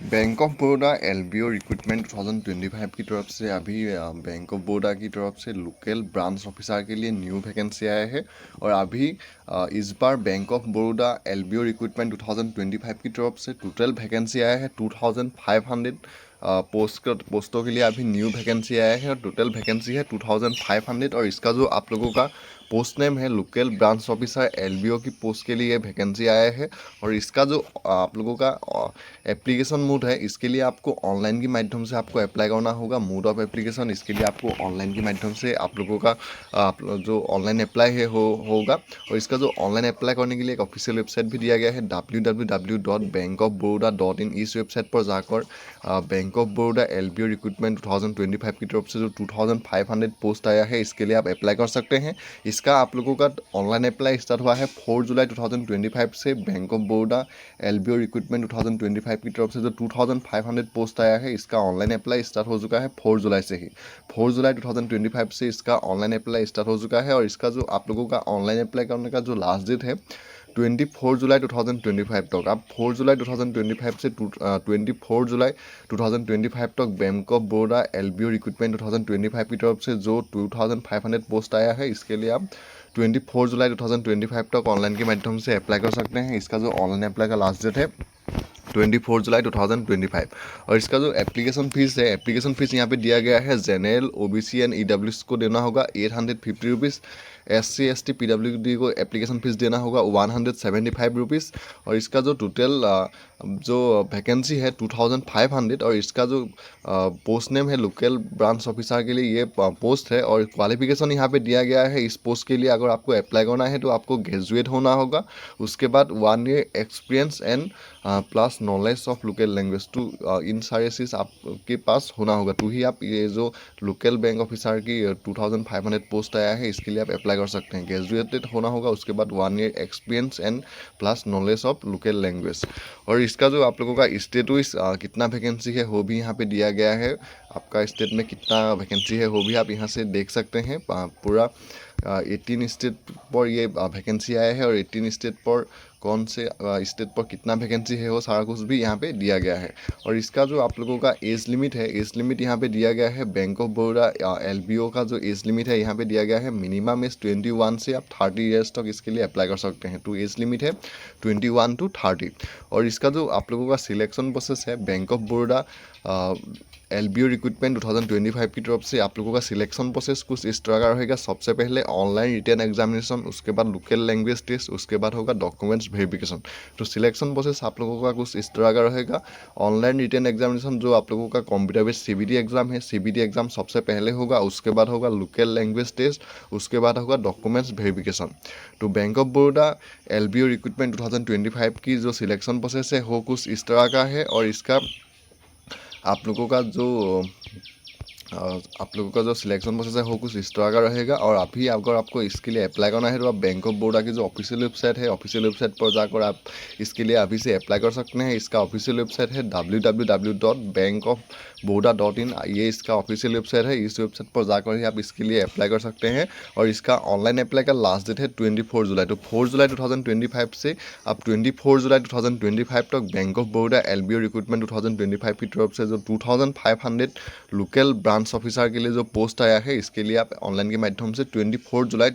Bank of Baroda LBO recruitment 2025 की तरफ से अभी बैंक ऑफ बड़ौदा की तरफ से लोकल ब्रांच ऑफिसर के लिए न्यू वैकेंसी आया है। और अभी इस बार bank of Baroda LBO recruitment 2025 की तरफ से टोटल वैकेंसी आया है 2500 पोस्टों के लिए अभी न्यू वैकेंसी आया है और टोटल वैकेंसी है 2500। और इसका जो आप लोगों का पोस्ट नेम है लोकल ब्रांच ऑफिसर एलबीओ की पोस्ट के लिए वैकेंसी आया है। और इसका जो आप लोगों का एप्लीकेशन मोड है, इसके लिए आपको ऑनलाइन के माध्यम से आपको अप्लाई करना होगा। मोड ऑफ एप्लीकेशन इसके लिए आपको ऑनलाइन के माध्यम से आप लोगों का जो ऑनलाइन अप्लाई है होगा। और इसका जो ऑनलाइन अप्लाई करने के लिए एक ऑफिशियल वेबसाइट भी दिया गया है www.bankofbaroda.in। इस वेबसाइट पर जाकर bank of Baroda LBO recruitment 2025 की तरफ से जो 2500 पोस्ट आया है, इसके लिए आप अप्लाई कर सकते हैं। इसका आप लोगों का ऑनलाइन अप्लाई स्टार्ट हुआ है 4 जुलाई 2025 से। Bank of Baroda LBO recruitment 2025 की तरफ से जो 2500 पोस्ट आया है, इसका ऑनलाइन अप्लाई स्टार्ट हो चुका है 4 जुलाई से ही। 4 जुलाई 2025 से इसका ऑनलाइन अप्लाई स्टार्ट हो चुका है। और इसका जो आप लोगों का ऑनलाइन अप्लाई करने का जो लास्ट डेट है 24 जुलाई 2025 तक। आप 4 जुलाई 2025 से 24 जुलाई 2025 तक bank of Baroda LBO recruitment 2025 की तरफ से जो 2500 पोस्ट आया है, इसके लिए आप 24 जुलाई 2025 तक ऑनलाइन के माध्यम से अप्लाई कर सकते हैं। इसका जो ऑनलाइन अप्लाई का लास्ट डेट है 24 जुलाई 2025। और इसका जो एप्लीकेशन फीस है, एप्लीकेशन फीस यहाँ पे दिया गया है जनरल ओबीसी एंड ईडब्ल्यूएस को देना होगा 850 रुपीज़। SC ST PWD को एप्लीकेशन फीस देना होगा 175 रुपीज़। और इसका जो टोटल जो वैकेंसी है 2500। और इसका जो पोस्ट नेम है लोकल ब्रांच ऑफिसर के लिए ये पोस्ट है। और क्वालिफिकेशन यहाँ पे दिया गया है इस पोस्ट के लिए, अगर आपको अप्लाई करना है तो आपको ग्रेजुएट होना होगा। उसके बाद 1 year experience and plus knowledge of local language to इन सारे चीज़ आपके पास होना होगा, तो ही आप ये जो लोकल बैंक ऑफिसर की 2500 पोस्ट आया है, इसके लिए आप अप्लाई कर सकते हैं। ग्रेजुएटेड होना होगा, उसके बाद 1 year experience and plus knowledge of local language. और इसका जो आप लोगों का स्टेट वाइज कितना वैकेंसी है वो भी यहाँ पे दिया गया है। आपका स्टेट में कितना वैकेंसी है वो भी आप यहाँ से देख सकते हैं। पूरा 18 स्टेट पर ये वैकेंसी आया है और 18 स्टेट पर कौन से स्टेट पर कितना वैकेंसी है वो सारा कुछ भी यहाँ पे दिया गया है। और इसका जो आप लोगों का एज लिमिट है, एज लिमिट यहाँ पे दिया गया है बैंक ऑफ बड़ौदा एलबीओ का जो एज लिमिट है यहाँ पे दिया गया है मिनिमम एज 21 से आप 30 ईयर्स तक इसके लिए अप्लाई कर सकते हैं। तो एज लिमिट है 21 to 30। और इसका जो आप लोगों का सिलेक्शन प्रोसेस है bank of Baroda LBO recruitment 2025 की तरफ से आप लोगों का सिलेक्शन प्रोसेस कुछ इस तरह का रहेगा। सबसे पहले ऑनलाइन रिटन एग्जामिनेशन, उसके बाद लोकल लैंग्वेज टेस्ट, उसके बाद होगा डॉक्यूमेंट्स वेरिफिकेशन। तो सिलेक्शन प्रोसेस आप लोगों का कुछ इस तरह का रहेगा। ऑनलाइन रिटन एग्जामिनेशन जो आप लोगों का कंप्यूटर बेस्ड सीबीटी एग्जाम है, सीबीटी एग्जाम सबसे पहले होगा। उसके बाद होगा लोकल लैंग्वेज टेस्ट, उसके बाद होगा डॉक्यूमेंट्स वेरिफिकेशन। तो bank of Baroda LBO recruitment 2025 की जो सिलेक्शन प्रोसेस है वो कुछ इस तरह का है। और इसका आप लोगों का जो सिलेक्शन प्रोसेस है वो कुछ इस तरह का रहेगा। और अभी अगर आपको इसके लिए अप्लाई करना है तो आप बैंक ऑफ बड़ौदा की जो ऑफिशियल वेबसाइट है, ऑफिशियल वेबसाइट पर जाकर आप इसके लिए अभी से अप्लाई कर सकते हैं। इसका ऑफिशियल वेबसाइट है www.bankofbaroda.in। ये इसका ऑफिशियल वेबसाइट है। इस वेबसाइट पर जाकर ही आप इसके लिए अप्लाई कर सकते हैं। और इसका ऑनलाइन अप्लाई का लास्ट डेट है 24 जुलाई। तो 4 जुलाई 2025 से आप 24 जुलाई 2025 तक bank of Baroda LBO recruitment 2025 की तरफ से जो 2500 लोकल ब्रांच ऑफिसर के लिए जो पोस्ट आया है, इसके लिए आप ऑनलाइन के माध्यम से 24 जुलाई